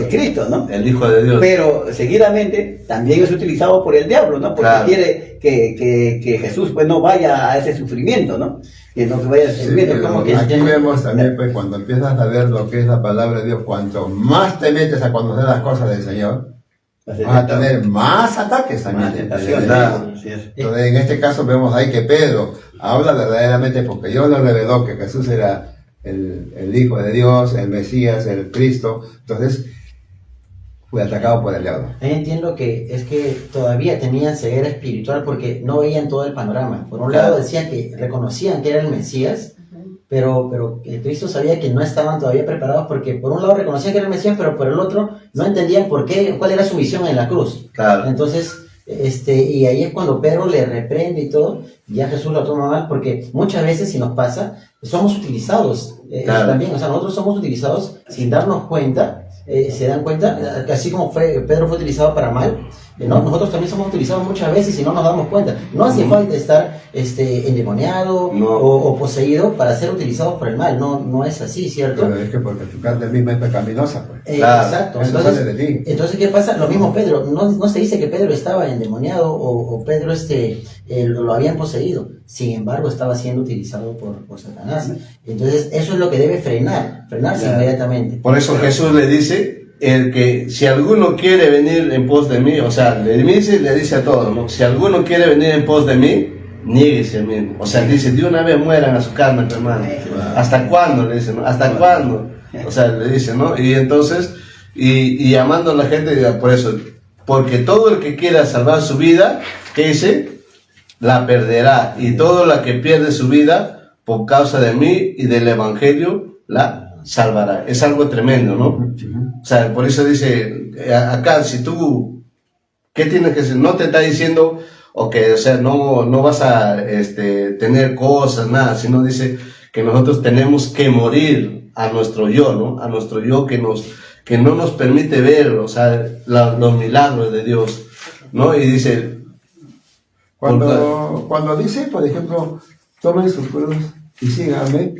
Cristo, ¿no? El Hijo de Dios. Pero seguidamente también es utilizado por el diablo, ¿no? Porque quiere que Jesús pues no vaya a ese sufrimiento, ¿no? Que no vaya al sufrimiento. Como que aquí vemos también, pues, cuando empiezas a ver lo que es la palabra de Dios, cuanto más te metes a conocer las cosas del Señor, vas a tener más ataques también. Entonces, en este caso vemos ahí que Pedro habla verdaderamente porque Dios le reveló que Jesús era el Hijo de Dios, el Mesías, el Cristo. Entonces, fue atacado por el diablo. Entiendo que es que todavía tenían ceguera espiritual porque no veían todo el panorama. Por un lado decían que reconocían que era el Mesías, pero Cristo sabía que no estaban todavía preparados porque por un lado reconocían que era el Mesías, pero por el otro no entendían cuál era su misión en la cruz. Claro. Entonces, y ahí es cuando Pedro le reprende y todo, y ya Jesús lo toma mal, porque muchas veces, si nos pasa, somos utilizados también, o sea, nosotros somos utilizados sin darnos cuenta. Se dan cuenta, así como Pedro fue utilizado para mal, ¿no? Nosotros también somos utilizados muchas veces y no nos damos cuenta. No hace falta estar endemoniado o poseído para ser utilizados por el mal, no es así, ¿cierto? Pero es que porque tu carne misma es pecaminosa, pues. Exacto. Eso sale de ti. Entonces, ¿qué pasa? Lo mismo Pedro, no se dice que Pedro estaba endemoniado o Pedro lo habían poseído, sin embargo estaba siendo utilizado por Satanás. Entonces, eso es lo que debe frenarse inmediatamente. Por eso Jesús le dice, el que si alguno quiere venir en pos de mí, o sea, le dice a todos, ¿no? Si alguno quiere venir en pos de mí, niéguese a mí. O sea, dice, de una vez mueran a su carne, hermano. ¿Hasta cuándo? Le dice, ¿no? ¿Hasta cuándo? O sea, le dice, ¿no? Y entonces, y llamando a la gente, por eso, porque todo el que quiera salvar su vida, ¿qué dice? La perderá. Y todo el que pierde su vida, por causa de mí y del Evangelio, la salvará. Es algo tremendo, ¿no? O sea, por eso dice, acá, si tú, ¿qué tienes que hacer? No te está diciendo, o sea, no vas a tener cosas, nada, sino dice que nosotros tenemos que morir a nuestro yo, ¿no? A nuestro yo que no nos permite ver, o sea, los milagros de Dios, ¿no? Y dice... Cuando dice, por ejemplo, tomen su cruz y síganme,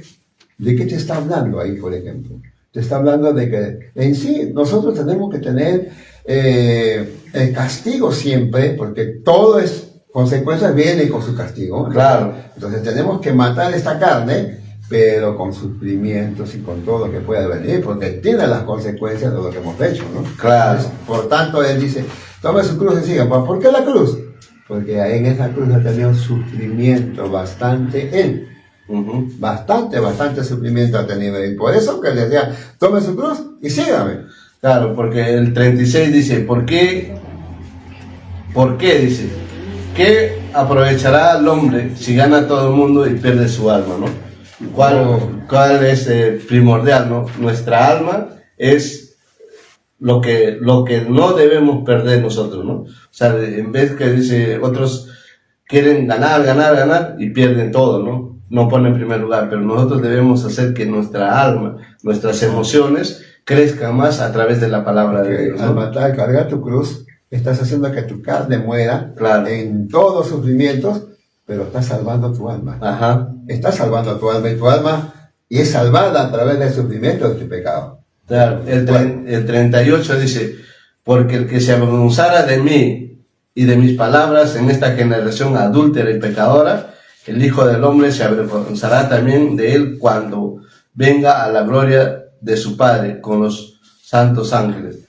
¿de qué te está hablando ahí, por ejemplo? Te está hablando de que en sí nosotros tenemos que tener el castigo siempre, porque todo es consecuencias, viene con su castigo. Claro. Entonces tenemos que matar esta carne, pero con sufrimientos y con todo lo que pueda venir, porque tiene las consecuencias de lo que hemos hecho, ¿no? Claro. Entonces, por tanto, él dice, tome su cruz y sigan. ¿Por qué la cruz? Porque en esa cruz ha tenido un sufrimiento bastante él. Bastante sufrimiento ha tenido. Y por eso que le decía, tome su cruz y sígame. Claro, porque el 36 dice, ¿por qué? Dice, ¿qué aprovechará el hombre si gana todo el mundo y pierde su alma, ¿no? ¿Cuál es primordial, ¿no? Nuestra alma es lo que no debemos perder nosotros, ¿no? O sea, en vez que dice, otros quieren ganar y pierden todo, ¿no? No ponen en primer lugar, pero nosotros debemos hacer que nuestra alma, nuestras emociones crezcan más a través de la palabra de Dios, ¿no? Al matar, cargar tu cruz, estás haciendo que tu carne muera en todos los sufrimientos, pero estás salvando tu alma. Ajá. Estás salvando tu alma y es salvada a través del sufrimiento de tu pecado. Claro, el 38 dice, porque el que se avergonzara de mí y de mis palabras en esta generación adúltera y pecadora, el Hijo del Hombre se avergonzará también de él cuando venga a la gloria de su Padre con los santos ángeles.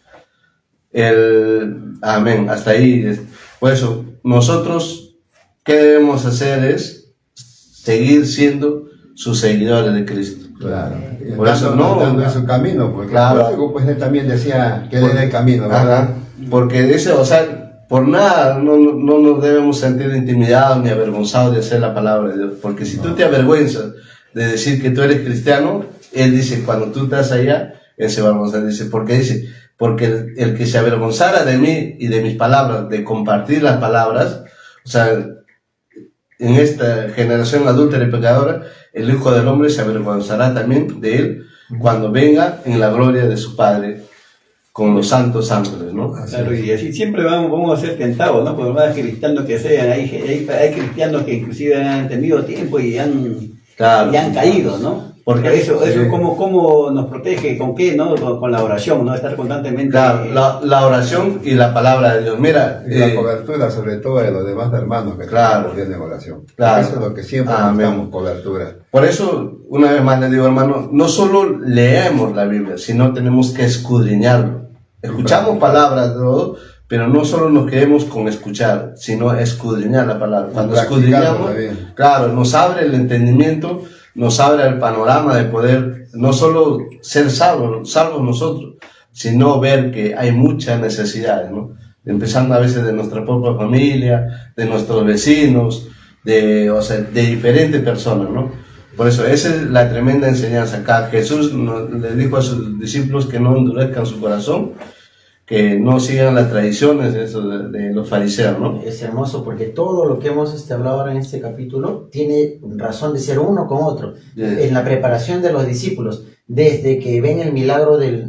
Amén, hasta ahí. Por eso, nosotros, ¿qué debemos hacer? Es seguir siendo sus seguidores de Cristo. Claro. Por eso no en su camino, porque claro. Luego, pues él también decía que él era el camino, ¿verdad? Ajá, porque dice, o sea, por nada no nos debemos sentir intimidados ni avergonzados de hacer la palabra de Dios, porque si tú te avergüenzas de decir que tú eres cristiano, él dice, cuando tú estás allá, él se va a avergonzar, dice, porque el que se avergonzara de mí y de mis palabras, de compartir las palabras, o sea, en esta generación adúltera y pecadora, el Hijo del Hombre se avergonzará también de él cuando venga en la gloria de su Padre con los santos ángeles, ¿no? Claro, y así siempre vamos a ser tentados, ¿no? Por más cristianos que sean, hay cristianos que inclusive han tenido tiempo y han caído, ¿no? Porque eso ¿cómo nos protege? ¿Con qué? ¿No? Con la oración, ¿no? Estar constantemente... Claro, la oración y la palabra de Dios. Mira... Y la cobertura, sobre todo, de los demás hermanos que tienen oración. Claro. Eso es lo que siempre necesitamos, cobertura. Por eso, una vez más les digo, hermano, no solo leemos la Biblia, sino tenemos que escudriñarlo. Escuchamos palabras, todo, pero no solo nos quedemos con escuchar, sino escudriñar la palabra. Cuando escudriñamos, claro, nos abre el entendimiento, nos abre el panorama de poder no solo ser salvos nosotros, sino ver que hay muchas necesidades, ¿no? Empezando a veces de nuestra propia familia, de nuestros vecinos, de diferentes personas, ¿no? Por eso, esa es la tremenda enseñanza acá. Jesús le dijo a sus discípulos que no endurezcan su corazón, que no sigan las tradiciones de los fariseos, ¿no? Es hermoso porque todo lo que hemos hablado ahora en este capítulo tiene razón de ser uno con otro. En la preparación de los discípulos, desde que ven el milagro de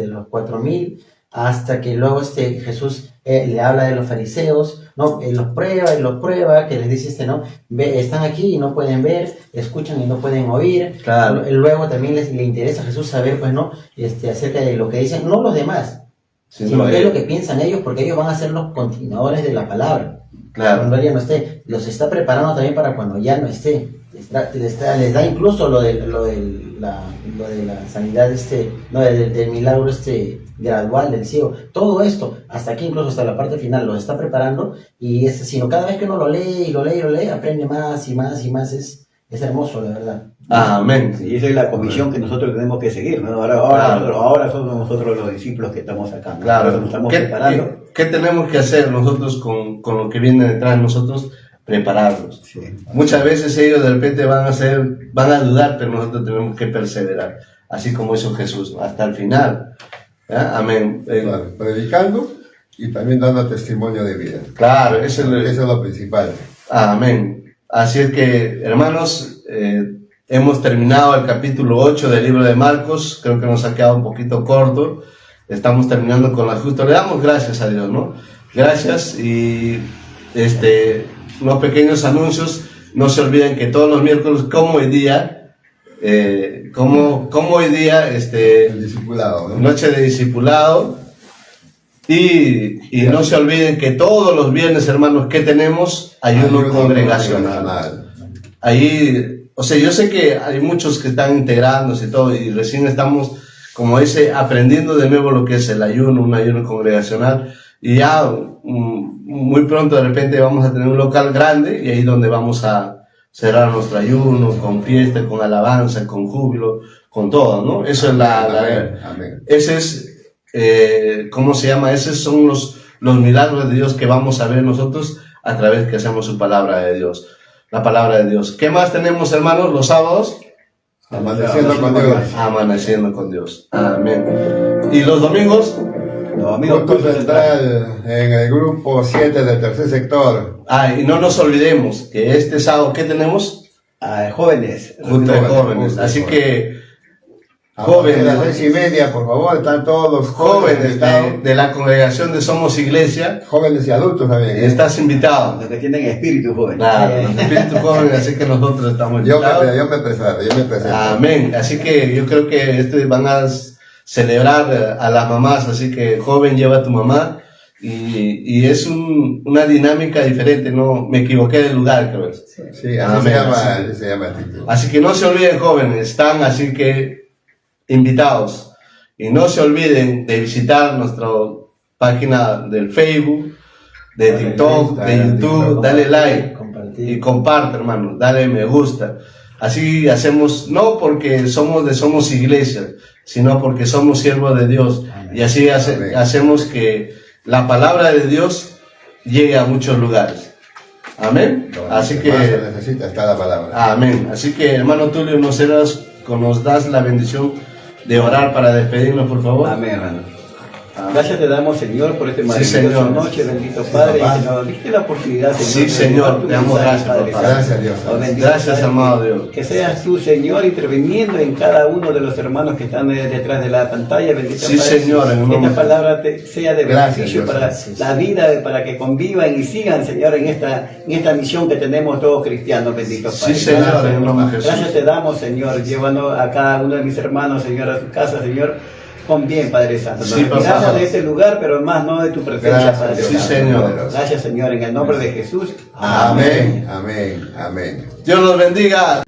los 4,000 hasta que luego Jesús le habla de los fariseos, ¿no? Los prueba, que les dice, ¿no? Están aquí y no pueden ver, escuchan y no pueden oír. Claro. Luego también le interesa a Jesús saber, pues, ¿no? Acerca de lo que dicen, no los demás, sino qué es lo que piensan ellos, porque ellos van a ser los continuadores de la palabra. Claro. Cuando él ya no esté, los está preparando también para cuando ya no esté. Les da incluso lo de la sanidad, del milagro gradual del ciego. Todo esto, hasta aquí, incluso hasta la parte final, los está preparando. Y sino cada vez que uno lo lee, aprende más y más y más. Es hermoso, la verdad. Amén. Y esa es la comisión que nosotros tenemos que seguir, ¿no? Ahora somos nosotros los discípulos que estamos acá, ¿no? Claro. Nos estamos preparando. ¿Qué tenemos que hacer nosotros con lo que viene detrás de nosotros? Prepararlos. Sí. Muchas veces ellos de repente van a dudar, pero nosotros tenemos que perseverar, así como hizo Jesús, hasta el final. ¿Ya? Amén. Claro, predicando y también dando testimonio de vida. Claro, eso es lo principal. Amén. Así es que, hermanos, hemos terminado el capítulo 8 del libro de Marcos. Creo que nos ha quedado un poquito corto. Estamos terminando con la justa. Le damos gracias a Dios, ¿no? Gracias y unos pequeños anuncios. No se olviden que todos los miércoles, como hoy día, el discipulado, ¿no? Noche de discipulado. Y no se olviden que todos los viernes, hermanos, que tenemos ayuno congregacional. Ahí, yo sé que hay muchos que están integrándose y todo, y recién estamos, como dice, aprendiendo de nuevo lo que es el ayuno, un ayuno congregacional. Y ya muy pronto de repente vamos a tener un local grande y ahí donde vamos a cerrar nuestro ayuno, con fiesta, con alabanza, con júbilo, con todo, ¿no? Eso es Amén. Ese es... ¿cómo se llama? Esos son los milagros de Dios que vamos a ver nosotros a través que hacemos su palabra de Dios, la palabra de Dios. ¿Qué más tenemos, hermanos, los sábados? Amaneciendo con Dios. Amaneciendo con Dios. Amén. ¿Y los domingos? Los domingos Culto central en el grupo 7 del tercer sector. Y no nos olvidemos que este sábado, ¿qué tenemos? Jóvenes. Junto de jóvenes. Así que jóvenes, a las 6:30, por favor, están todos los jóvenes de la congregación de Somos Iglesia. Jóvenes y adultos también. Estás invitado. Los que tienen espíritu joven. Claro, los espíritus jóvenes, así que nosotros estamos invitados. Yo me presento. Amén. Así que yo creo que van a celebrar a las mamás, así que joven, lleva a tu mamá. Y es una dinámica diferente, no me equivoqué del lugar, creo. Sí, así se llama el título. Así que no se olviden, jóvenes, están así que invitados. Y no se olviden de visitar nuestra página del Facebook, de TikTok, de YouTube, dale like y comparte, hermano, dale me gusta. Así hacemos, no porque somos iglesia, sino porque somos siervos de Dios. Y así hacemos que la palabra de Dios llegue a muchos lugares. Amén. Así que se necesita está la palabra. Amén. Así que, hermano Tulio, nos das la bendición de orar para despedirnos, por favor. Amén, hermano. Gracias te damos, Señor, por este Sí, maravilloso Señor. noche, bendito Padre, papá. y que nos diste la oportunidad, Señor. Sí, de Señor, llevar tu te damos mensaje, gracias, Padre papá. Santo. Gracias, Dios. Oh, bendito Gracias, Padre, amado Dios. Que seas tú, Señor, interviniendo en cada uno de los hermanos que están detrás de la pantalla, bendito Sí, Padre. Señor, en el Que nombre esta palabra sea de Gracias, beneficio Dios. para la vida, para que convivan y sigan, Señor, en esta misión que tenemos todos cristianos, bendito Sí, Padre. Señor, Gracias, en el nombre de Jesús. Gracias te damos, Señor, llevando a cada uno de mis hermanos, Señor, a su casa, Señor, con bien, Padre Santo. Nos Sí, papá. retiramos de este lugar, pero más no de tu presencia, Gracias, Padre sí, Santo. Señor. Gracias, Señor, en el nombre de Jesús. Amén, amén, amén. Dios los bendiga.